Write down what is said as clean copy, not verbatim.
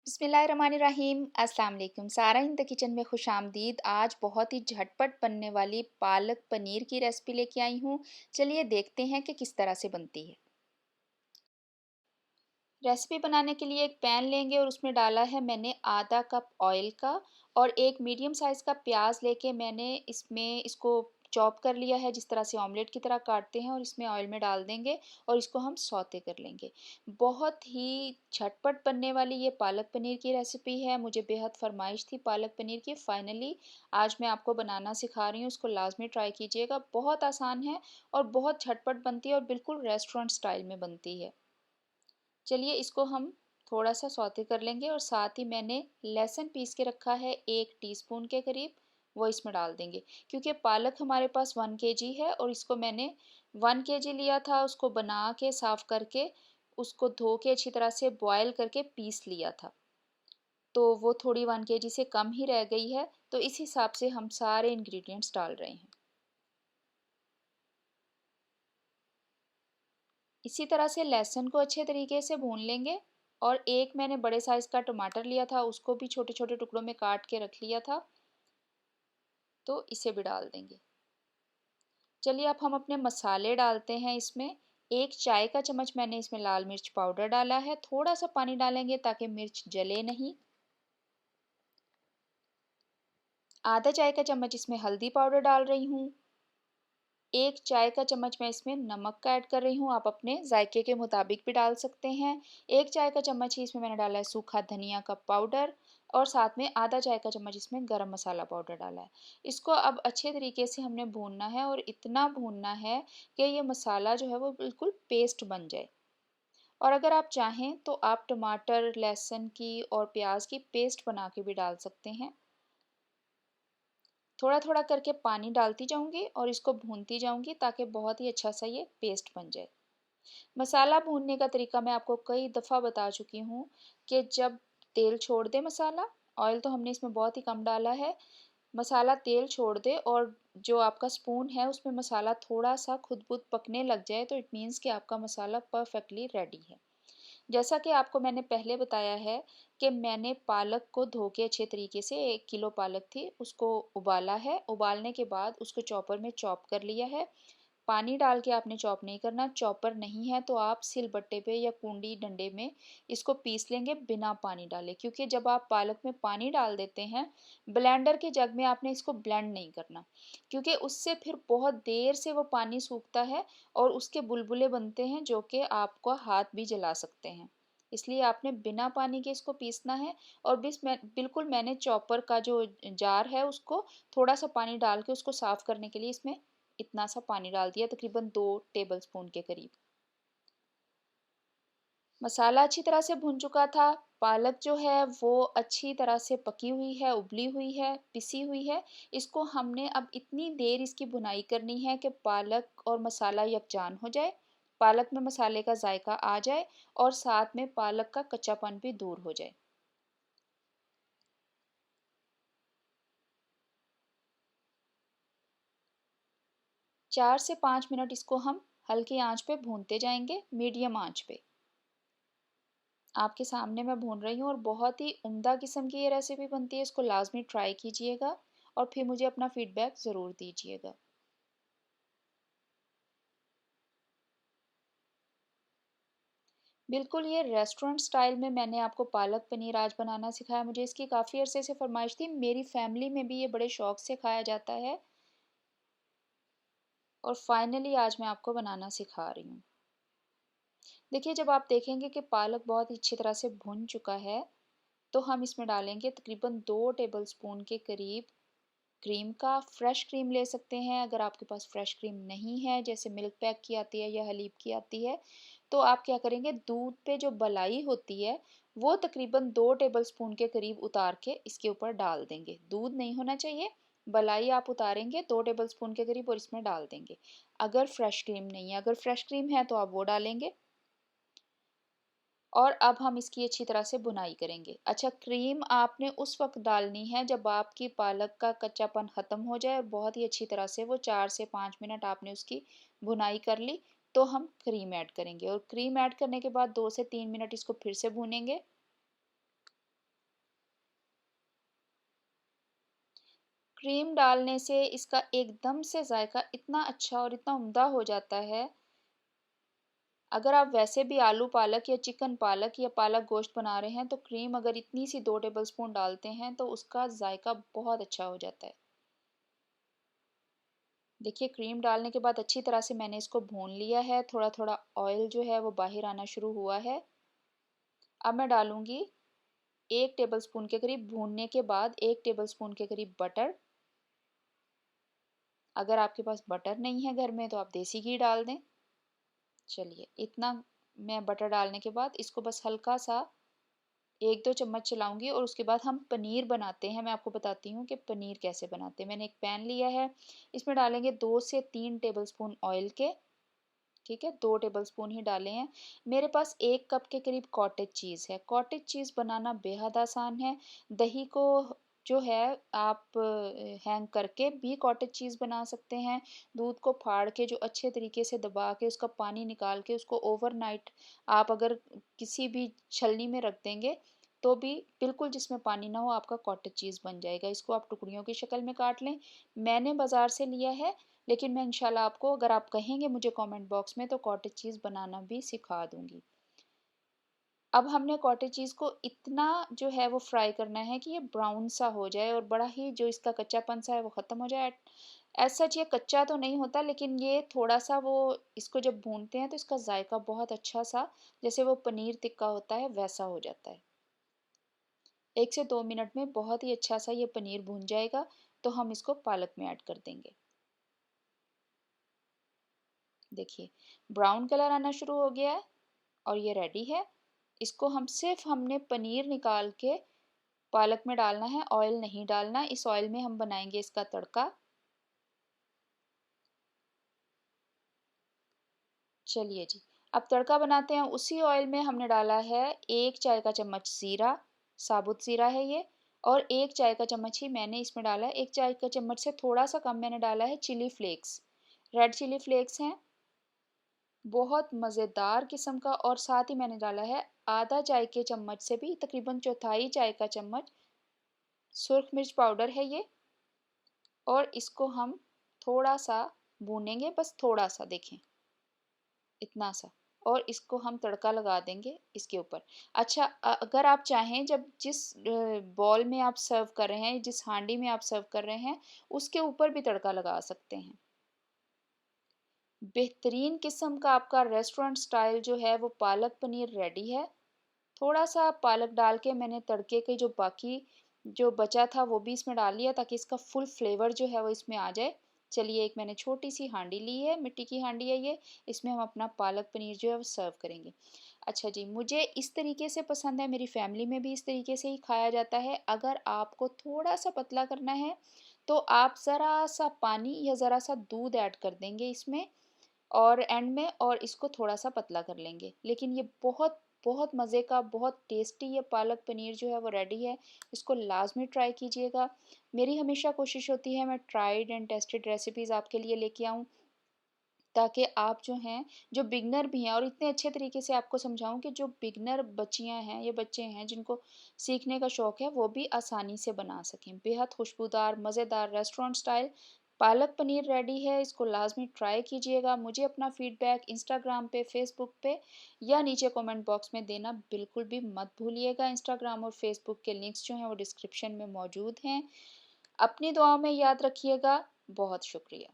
बिस्मिल्लाहिर्रहमानिर्रहीम। अस्सलाम वालेकुम। सारा इन द किचन में खुशामदीद। आज बहुत ही झटपट बनने वाली पालक पनीर की रेसिपी लेके आई हूँ। चलिए देखते हैं कि किस तरह से बनती है। रेसिपी बनाने के लिए एक पैन लेंगे और उसमें डाला है मैंने आधा कप ऑयल का, और एक मीडियम साइज़ का प्याज लेके मैंने इसको चॉप कर लिया है, जिस तरह से ऑमलेट की तरह काटते हैं, और इसमें ऑयल में डाल देंगे और इसको हम सौते कर लेंगे। बहुत ही झटपट बनने वाली ये पालक पनीर की रेसिपी है। मुझे बेहद फरमाइश थी पालक पनीर की, फाइनली आज मैं आपको बनाना सिखा रही हूँ। इसको लाजमी ट्राई कीजिएगा। बहुत आसान है और बहुत झटपट बनती है और बिल्कुल रेस्टोरेंट स्टाइल में बनती है। चलिए इसको हम थोड़ा सा सौते कर लेंगे, और साथ ही मैंने लहसुन पीस के रखा है 1 टीस्पून के करीब, वो इसमें डाल देंगे। क्योंकि पालक हमारे पास 1 केजी है और इसको मैंने 1 केजी लिया था, उसको बना के साफ़ करके उसको धो के अच्छी तरह से बॉयल करके पीस लिया था। तो वो थोड़ी 1 केजी से कम ही रह गई है, तो इस हिसाब से हम सारे इंग्रेडिएंट्स डाल रहे हैं। इसी तरह से लहसुन को अच्छे तरीके से भून लेंगे, और एक मैंने बड़े साइज़ का टमाटर लिया था, उसको भी छोटे छोटे टुकड़ों में काट के रख लिया था, तो इसे भी डाल देंगे। चलिए अब हम अपने मसाले डालते हैं इसमें। 1 चाय का चम्मच मैंने इसमें लाल मिर्च पाउडर डाला है। थोड़ा सा पानी डालेंगे ताकि मिर्च जले नहीं। आधा चाय का चम्मच इसमें हल्दी पाउडर डाल रही हूँ। 1 चाय का चम्मच मैं इसमें नमक का ऐड कर रही हूँ, आप अपने जायके के मुताबिक भी डाल सकते हैं। 1 चाय का चम्मच ही इसमें मैंने डाला है सूखा धनिया का पाउडर, और साथ में आधा चाय का चम्मच इसमें गरम मसाला पाउडर डाला है। इसको अब अच्छे तरीके से हमने भूनना है, और इतना भूनना है कि ये मसाला जो है वो बिल्कुल पेस्ट बन जाए। और अगर आप चाहें तो आप टमाटर, लहसुन की और प्याज की पेस्ट बना के भी डाल सकते हैं। थोड़ा थोड़ा करके पानी डालती जाऊंगी और इसको भूनती जाऊंगी ताकि बहुत ही अच्छा सा ये पेस्ट बन जाए। मसाला भूनने का तरीका मैं आपको कई दफ़ा बता चुकी हूँ कि जब तेल छोड़ दे मसाला, ऑयल तो हमने इसमें बहुत ही कम डाला है, मसाला तेल छोड़ दे और जो आपका स्पून है उसमें मसाला थोड़ा सा खुद बुद पकने लग जाए, तो इट मीन्स कि आपका मसाला परफेक्टली रेडी है। जैसा कि आपको मैंने पहले बताया है कि मैंने पालक को धो के अच्छे तरीके से, 1 किलो पालक थी, उसको उबाला है। उबालने के बाद उसको चॉपर में चॉप कर लिया है। पानी डाल के आपने चॉप नहीं करना। चॉपर नहीं है तो आप सिलबट्टे पे या कूंडी डंडे में इसको पीस लेंगे बिना पानी डाले, क्योंकि जब आप पालक में पानी डाल देते हैं, ब्लेंडर के जग में आपने इसको ब्लेंड नहीं करना, क्योंकि उससे फिर बहुत देर से वो पानी सूखता है और उसके बुलबुले बनते हैं जो कि आपको हाथ भी जला सकते हैं। इसलिए आपने बिना पानी के इसको पीसना है। और बिल्कुल मैंने चॉपर का जो जार है उसको थोड़ा सा पानी डाल के उसको साफ़ करने के लिए इसमें इतना सा पानी डाल दिया, तकरीबन 2 टेबलस्पून के करीब। मसाला अच्छी तरह से भुन चुका था। पालक जो है वो अच्छी तरह से पकी हुई है, उबली हुई है, पिसी हुई है। इसको हमने अब इतनी देर इसकी भुनाई करनी है कि पालक और मसाला यकजान हो जाए, पालक में मसाले का जायका आ जाए, और साथ में पालक का कच्चापन भी दूर हो जाए। 4 से 5 मिनट इसको हम हल्की आंच पे भूनते जाएंगे, मीडियम आंच पे। आपके सामने मैं भून रही हूँ, और बहुत ही उम्दा किस्म की ये रेसिपी बनती है। इसको लाजमी ट्राई कीजिएगा और फिर मुझे अपना फीडबैक ज़रूर दीजिएगा। बिल्कुल ये रेस्टोरेंट स्टाइल में मैंने आपको पालक पनीर आज बनाना सिखाया। मुझे इसकी काफ़ी अरसे से फरमाइश थी, मेरी फैमिली में भी ये बड़े शौक से खाया जाता है, और फाइनली आज मैं आपको बनाना सिखा रही हूँ। देखिए जब आप देखेंगे कि पालक बहुत ही अच्छी तरह से भुन चुका है, तो हम इसमें डालेंगे तकरीबन 2 टेबलस्पून के करीब क्रीम का। फ्रेश क्रीम ले सकते हैं। अगर आपके पास फ्रेश क्रीम नहीं है, जैसे मिल्क पैक की आती है या हलीब की आती है, तो आप क्या करेंगे, दूध पे जो बलाई होती है वो तकरीबन 2 टेबलस्पून के करीब उतार के इसके ऊपर डाल देंगे। दूध नहीं होना चाहिए, बलाई आप उतारेंगे 2 टेबलस्पून के करीब और इसमें डाल देंगे। अगर फ्रेश क्रीम नहीं है, अगर फ्रेश क्रीम है तो आप वो डालेंगे। और अब हम इसकी अच्छी तरह से भुनाई करेंगे। अच्छा, क्रीम आपने उस वक़्त डालनी है जब आपकी पालक का कच्चापन ख़त्म हो जाए, और बहुत ही अच्छी तरह से वो 4 से 5 मिनट आपने उसकी भुनाई कर ली, तो हम क्रीम ऐड करेंगे, और क्रीम ऐड करने के बाद 2 से 3 मिनट इसको फिर से भूनेंगे। क्रीम डालने से इसका एकदम से जायका इतना अच्छा और इतना उम्दा हो जाता है। अगर आप वैसे भी आलू पालक या चिकन पालक या पालक गोश्त बना रहे हैं तो क्रीम अगर इतनी सी 2 टेबलस्पून डालते हैं तो उसका जायका बहुत अच्छा हो जाता है। देखिए क्रीम डालने के बाद अच्छी तरह से मैंने इसको भून लिया है, थोड़ा थोड़ा ऑयल जो है वो बाहर आना शुरू हुआ है। अब मैं डालूंगी 1 टेबलस्पून के करीब, भूनने के बाद 1 टेबलस्पून के करीब बटर। अगर आपके पास बटर नहीं है घर में तो आप देसी घी डाल दें। चलिए इतना मैं बटर डालने के बाद इसको बस हल्का सा 1-2 चम्मच चलाऊंगी और उसके बाद हम पनीर बनाते हैं। मैं आपको बताती हूँ कि पनीर कैसे बनाते हैं। मैंने एक पैन लिया है, इसमें डालेंगे 2 से 3 टेबलस्पून ऑयल के। ठीक है, 2 टेबलस्पून ही डाले हैं। मेरे पास 1 कप के करीब कॉटेज चीज़ है। कॉटेज चीज़ बनाना बेहद आसान है। दही को जो है आप हैंग करके भी कॉटेज चीज़ बना सकते हैं। दूध को फाड़ के जो अच्छे तरीके से दबा के उसका पानी निकाल के उसको ओवरनाइट आप अगर किसी भी छलनी में रख देंगे तो भी बिल्कुल जिसमें पानी ना हो आपका कॉटेज चीज़ बन जाएगा। इसको आप टुकड़ियों की शक्ल में काट लें। मैंने बाज़ार से लिया है, लेकिन मैं इंशाल्लाह आपको अगर आप कहेंगे मुझे कमेंट बॉक्स में तो कॉटेज चीज़ बनाना भी सिखा दूंगी। अब हमने कॉटेज चीज़ को इतना जो है वो फ्राई करना है कि ये ब्राउन सा हो जाए और बड़ा ही जो इसका कच्चापन सा है वो ख़त्म हो जाए। ऐसा सच ये कच्चा तो नहीं होता, लेकिन ये थोड़ा सा वो इसको जब भूनते हैं तो इसका जायका बहुत अच्छा सा जैसे वो पनीर टिक्का होता है वैसा हो जाता है। 1 से 2 मिनट में बहुत ही अच्छा सा ये पनीर भून जाएगा तो हम इसको पालक में ऐड कर देंगे। देखिए ब्राउन कलर आना शुरू हो गया है और ये रेडी है। इसको हम सिर्फ हमने पनीर निकाल के पालक में डालना है, ऑयल नहीं डालना। इस ऑयल में हम बनाएंगे इसका तड़का। चलिए जी, अब तड़का बनाते हैं। उसी ऑयल में हमने डाला है 1 चाय का चम्मच जीरा, साबुत जीरा है ये, और 1 चाय का चम्मच ही मैंने इसमें डाला है, 1 चाय का चम्मच से थोड़ा सा कम मैंने डाला है chilli flakes. Red chilli flakes हैं, बहुत मज़ेदार किस्म का। और साथ ही मैंने डाला है आधा चाय के चम्मच से भी तकरीबन चौथाई चाय का चम्मच सुर्ख मिर्च पाउडर है ये। और इसको हम थोड़ा सा भूनेंगे, बस थोड़ा सा, देखें इतना सा। और इसको हम तड़का लगा देंगे इसके ऊपर। अच्छा अगर आप चाहें जब जिस बॉल में आप सर्व कर रहे हैं, जिस हांडी में आप सर्व कर रहे हैं, उसके ऊपर भी तड़का लगा सकते हैं। बेहतरीन किस्म का आपका रेस्टोरेंट स्टाइल जो है वो पालक पनीर रेडी है। थोड़ा सा पालक डाल के मैंने तड़के के जो बाकी जो बचा था वो भी इसमें डाल लिया ताकि इसका फुल फ्लेवर जो है वो इसमें आ जाए। चलिए एक मैंने छोटी सी हांडी ली है, मिट्टी की हांडी है ये, इसमें हम अपना पालक पनीर जो है वो सर्व करेंगे। अच्छा जी, मुझे इस तरीके से पसंद है, मेरी फैमिली में भी इस तरीके से ही खाया जाता है। अगर आपको थोड़ा सा पतला करना है तो आप ज़रा सा पानी या ज़रा सा दूध ऐड कर देंगे इसमें और एंड में, और इसको थोड़ा सा पतला कर लेंगे। लेकिन ये बहुत बहुत मज़े का, बहुत टेस्टी ये पालक पनीर जो है वो रेडी है। इसको लाजमी ट्राई कीजिएगा। मेरी हमेशा कोशिश होती है मैं ट्राइड एंड टेस्टेड रेसिपीज़ आपके लिए लेके आऊँ ताकि आप जो हैं, जो बिगनर भी हैं, और इतने अच्छे तरीके से आपको समझाऊं कि जो बिगनर बच्चियां हैं या बच्चे हैं जिनको सीखने का शौक़ है वो भी आसानी से बना सकें। बेहद खुशबूदार मज़ेदार restaurant style palak paneer ready है। इसको लाजमी ट्राई कीजिएगा। मुझे अपना फीडबैक इंस्टाग्राम पे, फेसबुक पे या नीचे कमेंट बॉक्स में देना बिल्कुल भी मत भूलिएगा। इंस्टाग्राम और फेसबुक के लिंक्स जो हैं वो डिस्क्रिप्शन में मौजूद हैं। अपनी दुआओं में याद रखिएगा। बहुत शुक्रिया।